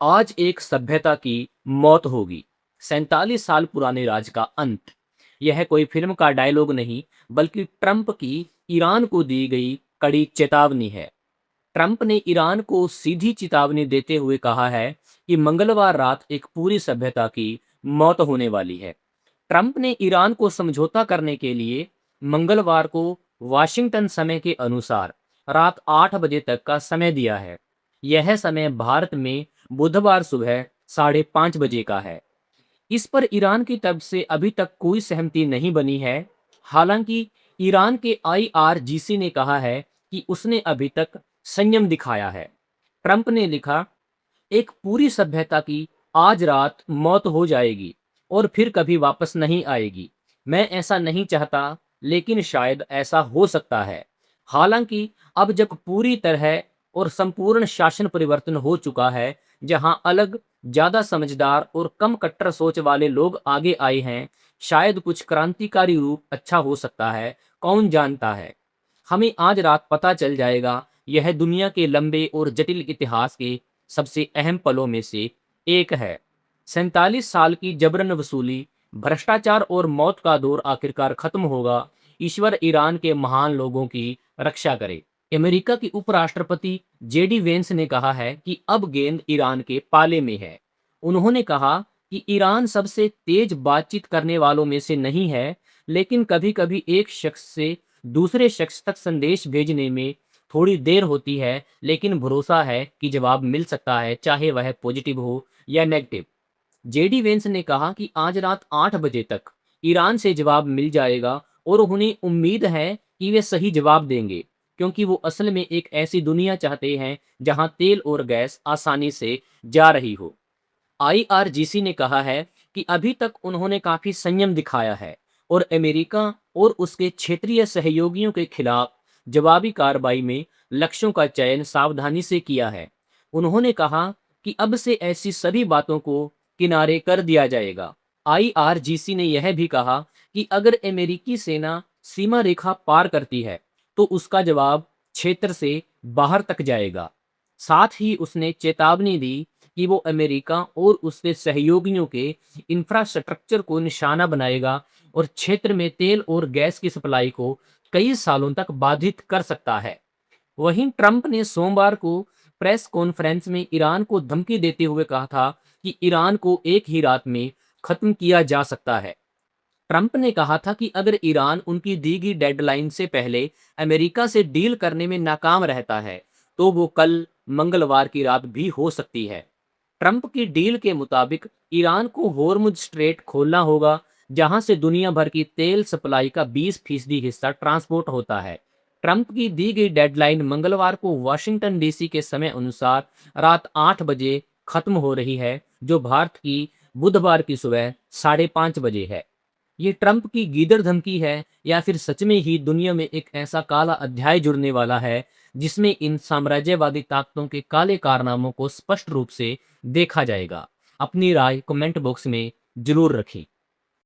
आज एक सभ्यता की मौत होगी। 47 साल पुराने राज का अंत। यह कोई फिल्म का डायलॉग नहीं, बल्कि ट्रंप की ईरान को दी गई कड़ी चेतावनी है। ट्रंप ने ईरान को सीधी चेतावनी देते हुए कहा है कि मंगलवार रात एक पूरी सभ्यता की मौत होने वाली है। ट्रंप ने ईरान को समझौता करने के लिए मंगलवार को वाशिंगटन समय के अनुसार रात 8 बजे तक का समय दिया है। यह समय भारत में बुधवार सुबह 5:30 बजे का है। इस पर ईरान की तरफ से अभी तक कोई सहमति नहीं बनी है। हालांकि ईरान के आईआरजीसी ने कहा है कि उसने अभी तक संयम दिखाया है। ट्रंप ने लिखा, एक पूरी सभ्यता की आज रात मौत हो जाएगी और फिर कभी वापस नहीं आएगी। मैं ऐसा नहीं चाहता, लेकिन शायद ऐसा हो सकता है। हालांकि अब जब पूरी तरह और संपूर्ण शासन परिवर्तन हो चुका है, जहां अलग, ज्यादा समझदार और कम कट्टर सोच वाले लोग आगे आए हैं, शायद कुछ क्रांतिकारी रूप अच्छा हो सकता है। कौन जानता है, हमें आज रात पता चल जाएगा। यह दुनिया के लंबे और जटिल इतिहास के सबसे अहम पलों में से एक है। 47 साल की जबरन वसूली, भ्रष्टाचार और मौत का दौर आखिरकार खत्म होगा। ईश्वर ईरान के महान लोगों की रक्षा करे। अमेरिका की उपराष्ट्रपति जेडी वेंस ने कहा है कि अब गेंद ईरान के पाले में है। उन्होंने कहा कि ईरान सबसे तेज बातचीत करने वालों में से नहीं है, लेकिन कभी-कभी एक शख्स से दूसरे शख्स तक संदेश भेजने में थोड़ी देर होती है, लेकिन भरोसा है कि जवाब मिल सकता है, चाहे वह पॉजिटिव हो या नेगेटिव। जेडी वेंस ने कहा कि आज रात 8 बजे तक ईरान से जवाब मिल जाएगा और उन्हें उम्मीद है कि वे सही जवाब देंगे, क्योंकि वो असल में एक ऐसी दुनिया चाहते हैं जहां तेल और गैस आसानी से जा रही हो। आईआरजीसी ने कहा है कि अभी तक उन्होंने काफी संयम दिखाया है और अमेरिका और उसके क्षेत्रीय सहयोगियों के खिलाफ जवाबी कार्रवाई में लक्ष्यों का चयन सावधानी से किया है। उन्होंने कहा कि अब से ऐसी सभी बातों को किनारे कर दिया जाएगा। आईआरजीसी ने यह भी कहा कि अगर अमेरिकी सेना सीमा रेखा पार करती है, तो उसका जवाब क्षेत्र से बाहर तक जाएगा। साथ ही उसने चेतावनी दी कि वो अमेरिका और उसके सहयोगियों के इंफ्रास्ट्रक्चर को निशाना बनाएगा और क्षेत्र में तेल और गैस की सप्लाई को कई सालों तक बाधित कर सकता है। वहीं ट्रंप ने सोमवार को प्रेस कॉन्फ्रेंस में ईरान को धमकी देते हुए कहा था कि ईरान को एक ही रात में खत्म किया जा सकता है। ट्रंप ने कहा था कि अगर ईरान उनकी दी गई डेडलाइन से पहले अमेरिका से डील करने में नाकाम रहता है, तो वो कल मंगलवार की रात भी हो सकती है। ट्रंप की डील के मुताबिक ईरान को होर्मुज स्ट्रेट खोलना होगा, जहां से दुनिया भर की तेल सप्लाई का 20% हिस्सा ट्रांसपोर्ट होता है। ट्रंप की दी गई डेडलाइन मंगलवार को वाशिंगटन डीसी के समय अनुसार रात 8 बजे खत्म हो रही है, जो भारत की बुधवार की सुबह 5:30 बजे है। ये ट्रंप की गीदड़ धमकी है, या फिर सच में ही दुनिया में एक ऐसा काला अध्याय जुड़ने वाला है जिसमें इन साम्राज्यवादी ताकतों के काले कारनामों को स्पष्ट रूप से देखा जाएगा। अपनी राय कमेंट बॉक्स में जरूर रखें।